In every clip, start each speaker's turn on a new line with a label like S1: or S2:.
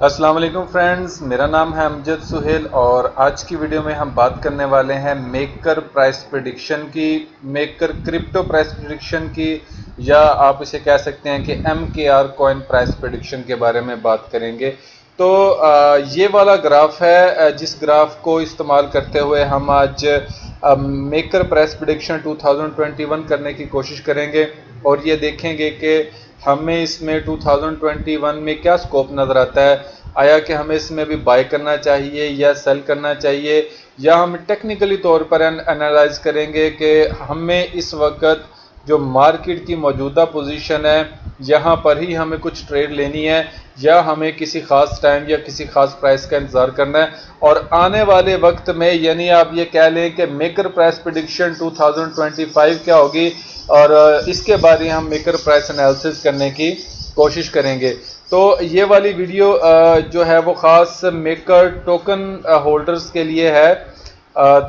S1: अस्सलाम वालेकुम फ्रेंड्स, मेरा नाम है अमजद सुहेल और आज की वीडियो में हम बात करने वाले हैं मेकर प्राइस प्रेडिक्शन की, मेकर क्रिप्टो प्राइस प्रेडिक्शन की, या आप इसे कह सकते हैं कि MKR कॉइन प्राइस प्रेडिक्शन के बारे में बात करेंगे। तो ये वाला ग्राफ है जिस ग्राफ को इस्तेमाल करते हुए हम आज मेकर प्राइस प्रेडिक्शन 2021 करने की कोशिश करेंगे और ये देखेंगे कि हमें इसमें 2021 में क्या स्कोप नज़र आता है। आया कि हमें इसमें भी बाय करना चाहिए या सेल करना चाहिए, या हम टेक्निकली तौर पर एनालाइज करेंगे कि हमें इस वक्त जो मार्केट की मौजूदा पोजीशन है यहाँ पर ही हमें कुछ ट्रेड लेनी है, या हमें किसी खास टाइम या किसी खास प्राइस का इंतजार करना है। और आने वाले वक्त में यानी आप ये कह लें कि मेकर प्राइस प्रेडिक्शन 2025 क्या होगी, और इसके बाद ही हम मेकर प्राइस एनालिसिस करने की कोशिश करेंगे। तो ये वाली वीडियो जो है वो ख़ास मेकर टोकन होल्डर्स के लिए है।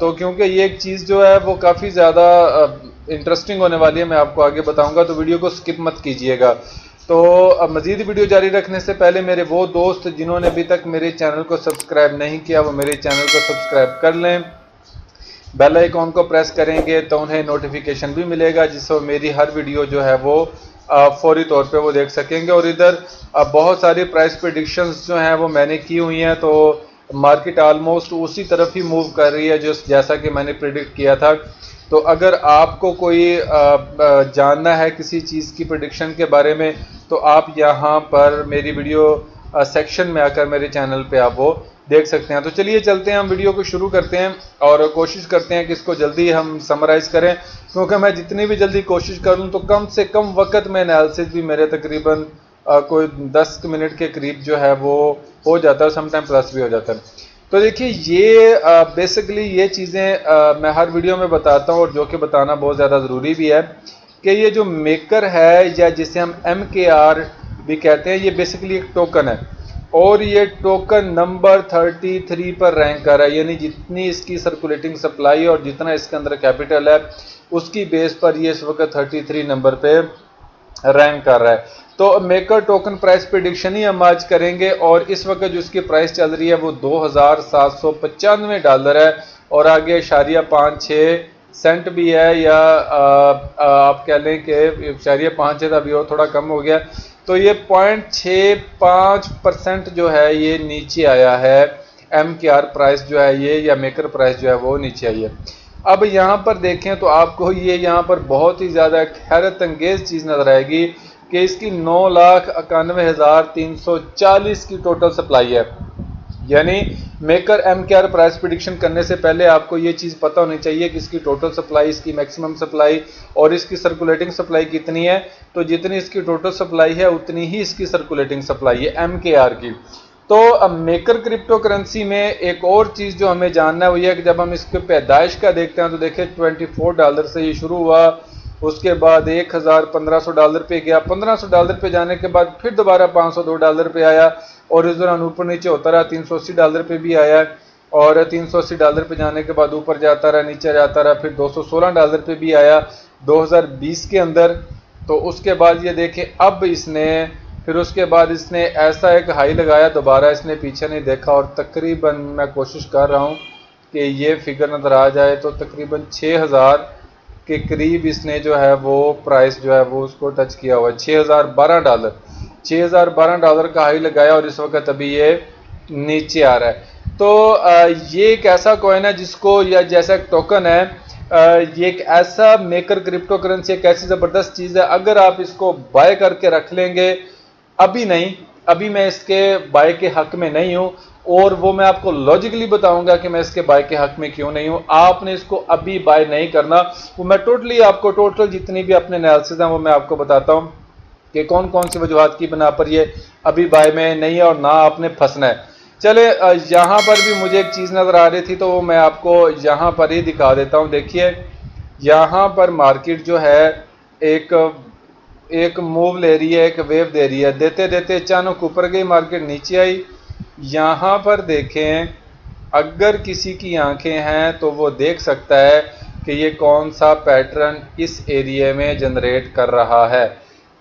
S1: तो क्योंकि ये एक चीज़ जो है वो काफ़ी ज़्यादा इंटरेस्टिंग होने वाली है, मैं आपको आगे बताऊंगा, तो वीडियो को स्किप मत कीजिएगा। तो मज़ीद वीडियो जारी रखने से पहले मेरे वो दोस्त जिन्होंने अभी तक मेरे चैनल को सब्सक्राइब नहीं किया वो मेरे चैनल को सब्सक्राइब कर लें। बेल आइकॉन को प्रेस करेंगे तो उन्हें नोटिफिकेशन भी मिलेगा जिससे मेरी हर वीडियो जो है वो फौरी तौर पे वो देख सकेंगे। और इधर बहुत सारी प्राइस प्रेडिक्शंस जो हैं वो मैंने की हुई हैं, तो मार्केट ऑलमोस्ट उसी तरफ ही मूव कर रही है जैसा कि मैंने प्रिडिक्ट किया था। तो अगर आपको कोई जानना है किसी चीज़ की प्रेडिक्शन के बारे में तो आप यहाँ पर मेरी वीडियो सेक्शन में आकर मेरे चैनल पे आप वो देख सकते हैं। तो चलिए चलते हैं, हम वीडियो को शुरू करते हैं और कोशिश करते हैं कि इसको जल्दी हम समराइज़ करें, क्योंकि मैं जितनी भी जल्दी कोशिश करूं तो कम से कम वक्त में एनालिसिस भी मेरे तकरीबन कोई 10 मिनट के करीब जो है वो हो जाता है, समटाइम प्लस भी हो जाता है। तो देखिए ये बेसिकली ये चीज़ें मैं हर वीडियो में बताता हूँ और जो कि बताना बहुत ज़्यादा ज़रूरी भी है कि ये जो मेकर है या जिसे हम MKR भी कहते हैं, ये बेसिकली एक टोकन है और ये टोकन नंबर 33 पर रैंक कर रहा है। यानी जितनी इसकी सर्कुलेटिंग सप्लाई और जितना इसके अंदर कैपिटल है उसकी बेस पर ये इस वक्त 33 नंबर पे रैंक कर रहा है। तो मेकर टोकन प्राइस प्रेडिक्शन ही हम आज करेंगे और इस वक्त जो इसकी प्राइस चल रही है वो $2795 है और आगे *56 भी है, या आप कह लें कि *56 था, अभी और थोड़ा कम हो गया। तो ये 0.65% जो है ये नीचे आया है। MKR प्राइस जो है ये या मेकर प्राइस जो है वो नीचे आई है। अब यहाँ पर देखें तो आपको ये यहाँ पर बहुत ही ज़्यादा हैरत अंगेज़ चीज़ नज़र आएगी कि इसकी 9,91,340 की टोटल सप्लाई है। यानी मेकर MKR प्राइस प्रेडिक्शन करने से पहले आपको ये चीज़ पता होनी चाहिए कि इसकी टोटल सप्लाई, इसकी मैक्सिमम सप्लाई और इसकी सर्कुलेटिंग सप्लाई कितनी है। तो जितनी इसकी टोटल सप्लाई है उतनी ही इसकी सर्कुलेटिंग सप्लाई है MKR की। तो अब मेकर क्रिप्टो करेंसी में एक और चीज़ जो हमें जानना है वो ये है कि जब हम इसके पैदाइश का देखते हैं तो देखिए $24 से ये शुरू हुआ, उसके बाद $1,1500 पे गया, $1500 पे जाने के बाद फिर दोबारा $502 पे आया और इस दौरान ऊपर नीचे होता रहा, $380 पे भी आया और $380 पे जाने के बाद ऊपर जाता रहा, नीचे जाता रहा, फिर $216 पे भी आया 2020 के अंदर। तो उसके बाद ये देखें अब इसने फिर उसके बाद इसने ऐसा एक हाई लगाया, दोबारा इसने पीछे नहीं देखा और तकरीबन मैं कोशिश कर रहा हूँ कि ये फिगर नज़र आ जाए तो तकरीबन 6000 के करीब इसने जो है वो प्राइस जो है वो उसको टच किया हुआ है। $6012 का हाई लगाया और इस वक्त अभी ये नीचे आ रहा है। तो ये एक ऐसा कॉइन है जिसको, या जैसा एक टोकन है, ये एक ऐसा मेकर क्रिप्टो करेंसी एक ऐसी ज़बरदस्त चीज़ है, अगर आप इसको बाय करके रख लेंगे, अभी नहीं, अभी मैं इसके बाय के हक में नहीं हूं और वो मैं आपको लॉजिकली बताऊंगा कि मैं इसके बाय के हक में क्यों नहीं हूं। आपने इसको अभी बाय नहीं करना, वो मैं टोटल जितनी भी अपने एनालिसिस हैं वो मैं आपको बताता हूं कि कौन कौन सी वजूहात की बिना पर ये अभी बाय में नहीं है और ना आपने फंसना है। चले यहाँ पर भी मुझे एक चीज़ नज़र आ रही थी तो वो मैं आपको यहाँ पर ही दिखा देता हूँ। देखिए यहाँ पर मार्केट जो है एक मूव ले रही है, एक वेव दे रही है, देते देते अचानक ऊपर गई, मार्केट नीचे आई। यहाँ पर देखें, अगर किसी की आंखें हैं तो वो देख सकता है कि ये कौन सा पैटर्न इस एरिया में जनरेट कर रहा है।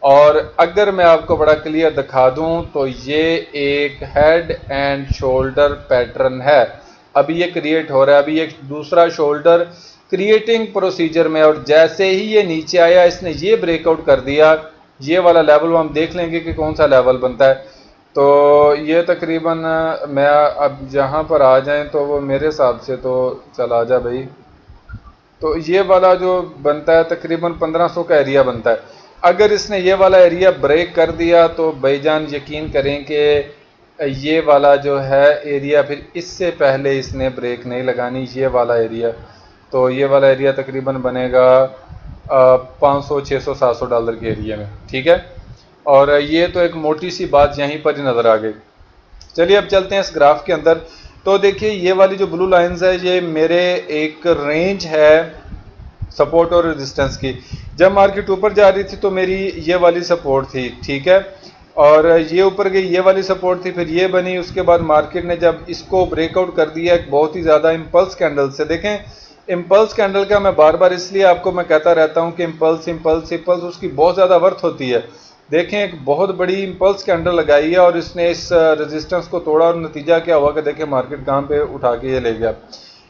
S1: और अगर मैं आपको बड़ा क्लियर दिखा दूं तो ये एक हेड एंड शोल्डर पैटर्न है, अभी ये क्रिएट हो रहा है, अभी एक दूसरा शोल्डर क्रिएटिंग प्रोसीजर में, और जैसे ही ये नीचे आया इसने ये ब्रेकआउट कर दिया, ये वाला लेवल हम देख लेंगे कि कौन सा लेवल बनता है। तो ये तकरीबन मैं अब यहाँ पर आ जाएं तो वो मेरे हिसाब से तो चला जा भाई, तो ये वाला जो बनता है तकरीबन 1500 का एरिया बनता है। अगर इसने ये वाला एरिया ब्रेक कर दिया तो भाईजान यकीन करें कि ये वाला जो है एरिया फिर इससे पहले इसने ब्रेक नहीं लगानी, ये वाला एरिया, तो ये वाला एरिया तकरीबन बनेगा 500 600 700 डॉलर के एरिया में, ठीक है। और ये तो एक मोटी सी बात यहीं पर ही नज़र आ गई। चलिए अब चलते हैं इस ग्राफ के अंदर। तो देखिए ये वाली जो ब्लू लाइंस है ये मेरे एक रेंज है सपोर्ट और रेजिस्टेंस की। जब मार्केट ऊपर जा रही थी तो मेरी ये वाली सपोर्ट थी, ठीक है, और ये ऊपर गई, ये वाली सपोर्ट थी, फिर ये बनी। उसके बाद मार्केट ने जब इसको ब्रेकआउट कर दिया एक बहुत ही ज़्यादा इम्पल्स कैंडल से, देखें इम्पल्स कैंडल का मैं बार बार इसलिए आपको मैं कहता रहता हूँ कि इम्पल्स इम्पल्स इम्पल्स उसकी बहुत ज़्यादा वर्थ होती है। देखें एक बहुत बड़ी इम्पल्स कैंडल लगाई है और इसने इस रेजिस्टेंस को तोड़ा और नतीजा क्या हुआ कि देखें मार्केट कहाँ पे उठा के ये ले गया।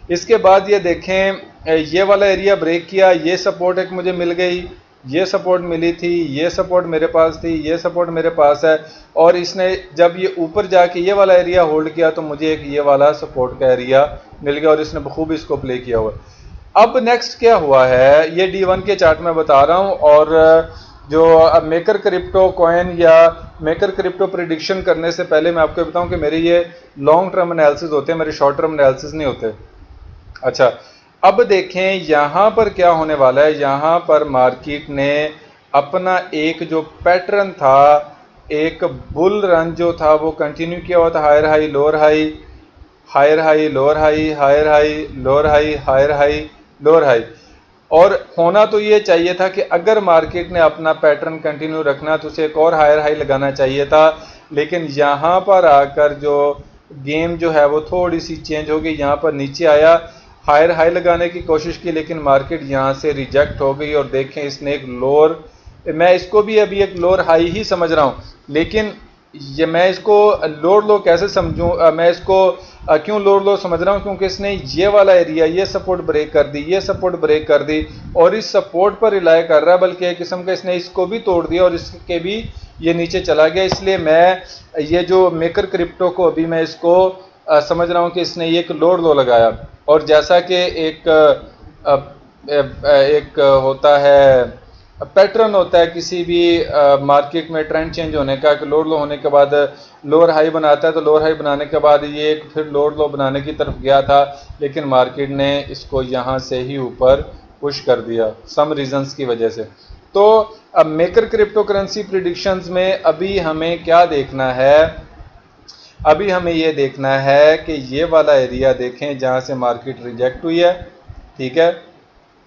S1: इसके बाद ये देखें ये वाला एरिया ब्रेक किया, ये सपोर्ट एक मुझे मिल गई, ये सपोर्ट मिली थी, ये सपोर्ट मेरे पास थी, ये सपोर्ट मेरे पास है, और इसने जब ये ऊपर जाके ये वाला एरिया होल्ड किया तो मुझे एक ये वाला सपोर्ट का एरिया मिल गया और इसने बखूबी इसको प्ले किया हुआ। अब नेक्स्ट क्या हुआ है ये D1 के चार्ट में बता रहा हूँ, और जो अब मेकर क्रिप्टो कॉइन या मेकर क्रिप्टो प्रिडिक्शन करने से पहले मैं आपको बताऊं कि मेरे ये लॉन्ग टर्म एनालिसिस होते हैं, मेरे शॉर्ट टर्म एनालिसिस नहीं होते। अच्छा अब देखें यहाँ पर क्या होने वाला है। यहाँ पर मार्केट ने अपना एक जो पैटर्न था, एक बुल रन जो था वो कंटिन्यू किया हुआ था, higher high lower high, higher high lower high, higher high lower high, higher high lower high. और होना तो ये चाहिए था कि अगर मार्केट ने अपना पैटर्न कंटिन्यू रखना तो उसे एक और हायर हाई लगाना चाहिए था, लेकिन यहाँ पर आकर जो गेम जो है वो थोड़ी सी चेंज हो गई। यहाँ पर नीचे आया, हायर हाई लगाने की कोशिश की, लेकिन मार्केट यहाँ से रिजेक्ट हो गई। और देखें इसने एक लोअर, मैं इसको भी अभी एक लोअर हाई ही समझ रहा हूँ, लेकिन ये मैं इसको लोअर लो कैसे समझूं, मैं इसको क्यों लोअर लो समझ रहा हूं, क्योंकि इसने ये वाला एरिया, ये सपोर्ट ब्रेक कर दी, ये सपोर्ट ब्रेक कर दी और इस सपोर्ट पर रिलाय कर रहा है, बल्कि एक किस्म का इसने इसको भी तोड़ दिया और इसके भी ये नीचे चला गया। इसलिए मैं ये जो मेकर क्रिप्टो को अभी मैं इसको समझ रहा हूं कि इसने ये एक लोअर लो लगाया। और जैसा कि एक होता है पैटर्न होता है किसी भी मार्केट में ट्रेंड चेंज होने का, कि लोअर लो होने के बाद लोअर हाई बनाता है, तो लोअर हाई बनाने के बाद ये एक फिर लोअर लो बनाने की तरफ गया था, लेकिन मार्केट ने इसको यहाँ से ही ऊपर पुश कर दिया सम रीजंस की वजह से। तो अब मेकर क्रिप्टो करेंसी प्रिडिक्शंस में अभी हमें क्या देखना है, अभी हमें ये देखना है कि ये वाला एरिया देखें जहाँ से मार्केट रिजेक्ट हुई है, ठीक है,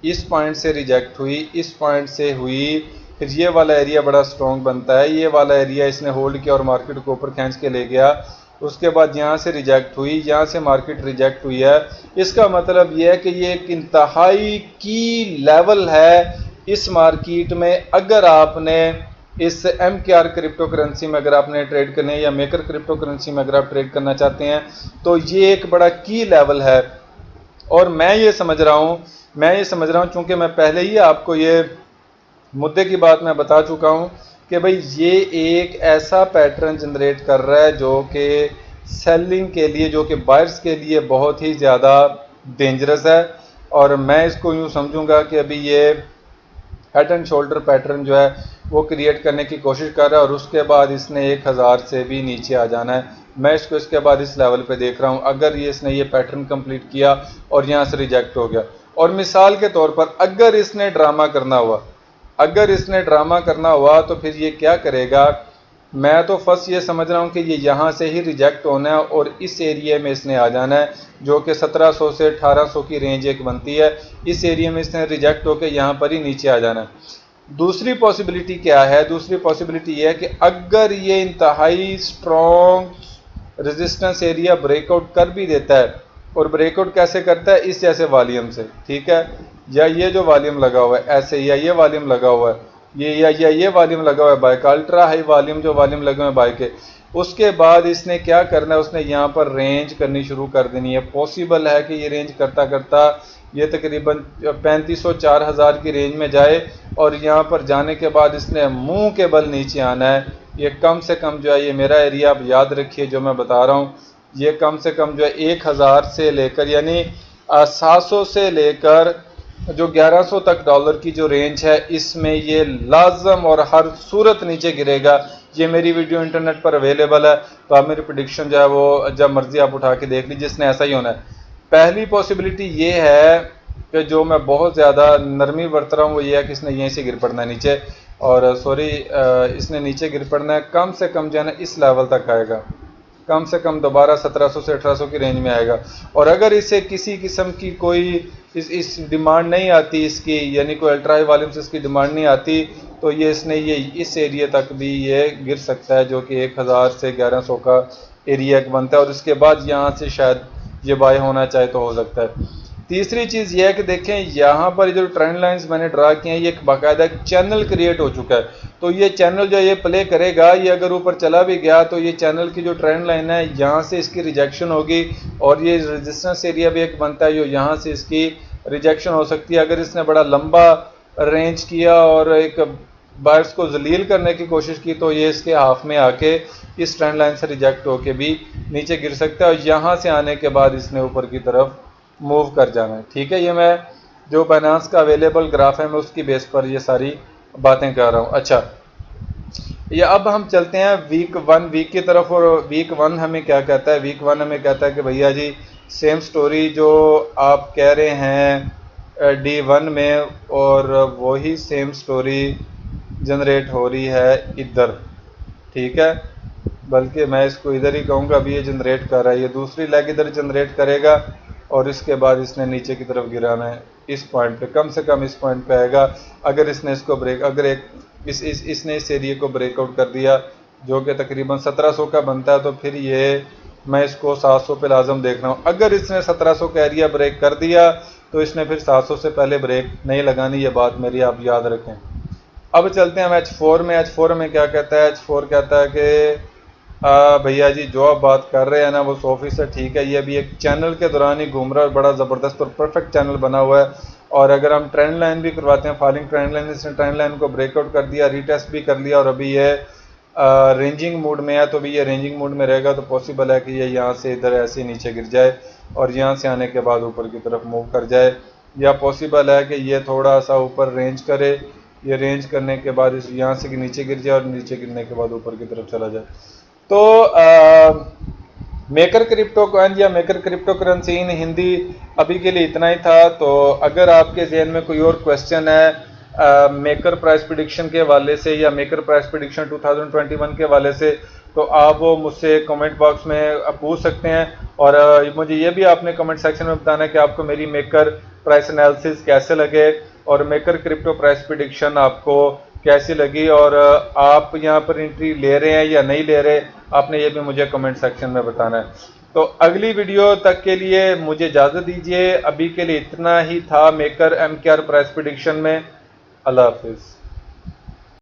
S1: इस पॉइंट से रिजेक्ट हुई, इस पॉइंट से हुई, फिर ये वाला एरिया बड़ा स्ट्रॉन्ग बनता है, ये वाला एरिया इसने होल्ड किया और मार्केट को ऊपर खींच के ले गया। उसके बाद यहाँ से रिजेक्ट हुई, यहाँ से मार्केट रिजेक्ट हुई है। इसका मतलब ये है कि ये एक इंतहाई की लेवल है इस मार्केट में। अगर आपने इस MKR क्रिप्टो करेंसी में अगर आपने ट्रेड करने या मेकर क्रिप्टो करेंसी में अगर आप ट्रेड करना चाहते हैं तो ये एक बड़ा की लेवल है। और मैं ये समझ रहा हूँ चूंकि मैं पहले ही आपको ये मुद्दे की बात मैं बता चुका हूँ कि भाई ये एक ऐसा पैटर्न जनरेट कर रहा है जो कि सेलिंग के लिए, जो कि बायर्स के लिए बहुत ही ज़्यादा डेंजरस है। और मैं इसको यूँ समझूंगा कि अभी ये हेड एंड शोल्डर पैटर्न जो है वो क्रिएट करने की कोशिश कर रहा है और उसके बाद इसने 1000 से भी नीचे आ जाना है। मैं इसको इसके बाद इस लेवल पे देख रहा हूँ। अगर इसने ये पैटर्न कंप्लीट किया और यहाँ से रिजेक्ट हो गया, और मिसाल के तौर पर अगर इसने ड्रामा करना हुआ तो फिर ये क्या करेगा, मैं तो फर्स्ट ये समझ रहा हूँ कि ये यहाँ से ही रिजेक्ट होना है और इस एरिया में इसने आ जाना है, जो कि 1700 से 1800 की रेंज एक बनती है। इस एरिया में इसने रिजेक्ट होकर यहाँ पर ही नीचे आ जाना है। दूसरी पॉसिबिलिटी क्या है, दूसरी पॉसिबिलिटी ये है कि अगर ये इंतहाई स्ट्रॉन्ग रेजिस्टेंस एरिया ब्रेकआउट कर भी देता है, और ब्रेकआउट कैसे करता है, इस जैसे वॉल्यूम से, ठीक है, या ये जो वॉल्यूम लगा हुआ है ऐसे, या ये वॉल्यूम लगा हुआ है, ये वॉल्यूम लगा हुआ है बाय का, अल्ट्रा हाई वॉल्यूम जो वॉल्यूम लगे हुए हैं बाय के। उसके बाद इसने क्या करना है, उसने यहाँ पर रेंज करनी शुरू कर देनी है। पॉसिबल है कि ये रेंज करता करता ये तकरीबन 3500-4000 की रेंज में जाए, और यहाँ पर जाने के बाद इसने मुंह के बल नीचे आना है। ये कम से कम जो है, ये मेरा एरिया आप याद रखिए जो मैं बता रहा हूँ, ये कम से कम जो है 1000 से लेकर यानी 700 से लेकर जो 1100 तक डॉलर की जो रेंज है, इसमें ये लाजम और हर सूरत नीचे गिरेगा। ये मेरी वीडियो इंटरनेट पर अवेलेबल है, तो आप मेरी प्रेडिक्शन जो है वो जब मर्जी आप उठा के देख लीजिए, इसने ऐसा ही होना है। पहली पॉसिबिलिटी ये है कि जो मैं बहुत ज़्यादा नरमी बरत रहा हूँ वो ये है कि इसने यहीं से गिर पड़ना है नीचे, और सॉरी इसने नीचे गिर पड़ना है, कम से कम जो है ना इस लेवल तक आएगा, कम से कम दोबारा 1700 से 1800 की रेंज में आएगा। और अगर इसे किसी किस्म की कोई इस डिमांड नहीं आती इसकी, यानी कोई अल्ट्रा हाई वॉल्यूम से इसकी डिमांड नहीं आती, तो ये इसने ये इस एरिया तक भी ये गिर सकता है, जो कि 1000 से 1100 का एरिया बनता है, और उसके बाद यहाँ से शायद ये बाय होना चाहे तो हो सकता है। तीसरी चीज़ यह है कि देखें यहाँ पर जो ट्रेंड लाइंस मैंने ड्रा किए हैं, ये एक बाकायदा चैनल क्रिएट हो चुका है। तो ये चैनल जो ये प्ले करेगा, ये अगर ऊपर चला भी गया तो ये चैनल की जो ट्रेंड लाइन है यहाँ से इसकी रिजेक्शन होगी, और ये रेजिस्टेंस एरिया भी एक बनता है जो यहाँ से इसकी रिजेक्शन हो सकती है। अगर इसने बड़ा लंबा रेंज किया और एक बायर्स को जलील करने की कोशिश की, तो ये इसके हाफ में आके इस ट्रेंड लाइन से रिजेक्ट होके भी नीचे गिर सकता है, और यहाँ से आने के बाद इसने ऊपर की तरफ मूव कर जाना है। ठीक है, ये मैं जो बाइनेंस का अवेलेबल ग्राफ है मैं उसकी बेस पर ये सारी बातें कर रहा हूँ। अच्छा, ये अब हम चलते हैं वीक 1 वीक की तरफ, और वीक 1 हमें क्या कहता है? वीक 1 हमें कहता है कि भैया जी सेम स्टोरी जो आप कह रहे हैं D1 में, और वही सेम स्टोरी जनरेट हो रही है इधर। ठीक है, बल्कि मैं इसको इधर ही कहूँगा, अभी ये जनरेट कर रहा है, ये दूसरी लेग इधर जनरेट करेगा, और इसके बाद इसने नीचे की तरफ गिराना है इस पॉइंट पे, कम से कम इस पॉइंट पे आएगा। अगर इसने इसको ब्रेक, अगर एक इसने इस एरिया को ब्रेकआउट कर दिया जो कि तकरीबन 1700 का बनता है, तो फिर ये मैं इसको 700 पे लाजम देख रहा हूँ। अगर इसने 1700 का एरिया ब्रेक कर दिया तो इसने फिर 700 से पहले ब्रेक नहीं लगानी, ये बात मेरी आप याद रखें। अब चलते हैं हम H4 में। H4 में क्या कहता है? H4 कहता है कि भैया जी जो आप बात कर रहे हैं ना वो 100% ठीक है, ये अभी एक चैनल के दौरान ही घूम रहा है और बड़ा ज़बरदस्त और परफेक्ट चैनल बना हुआ है। और अगर हम ट्रेंड लाइन भी करवाते हैं, फॉलिंग ट्रेंड लाइन, इसने ट्रेंड लाइन को ब्रेकआउट कर दिया, रीटेस्ट भी कर लिया, और अभी ये रेंजिंग मूड में है, तो भी ये रेंजिंग मूड में रहेगा, तो पॉसिबल है कि ये यहाँ से इधर ऐसे नीचे गिर जाए और यहाँ से आने के बाद ऊपर की तरफ मूव कर जाए, या पॉसिबल है कि ये थोड़ा सा ऊपर रेंज करे, ये रेंज करने के बाद इस यहाँ से नीचे गिर जाए और नीचे गिरने के बाद ऊपर की तरफ चला जाए। तो मेकर क्रिप्टो कॉइन या maker crypto currency in Hindi अभी के लिए इतना ही था। तो अगर आपके जहन में कोई और क्वेश्चन है मेकर प्राइस प्रेडिक्शन के हवाले से या मेकर प्राइस प्रेडिक्शन 2021 के हवाले से, तो आप वो मुझसे कमेंट बॉक्स में पूछ सकते हैं। और मुझे ये भी आपने कमेंट सेक्शन में बताना है कि आपको मेरी मेकर प्राइस एनालिसिस कैसे लगे और मेकर क्रिप्टो प्राइस प्रेडिक्शन आपको कैसी लगी, और आप यहाँ पर एंट्री ले रहे हैं या नहीं ले रहे, आपने ये भी मुझे कमेंट सेक्शन में बताना है। तो अगली वीडियो तक के लिए मुझे इजाज़त दीजिए। अभी के लिए इतना ही था मेकर MKR प्राइस प्रेडिक्शन में। अल्लाह हाफिज़।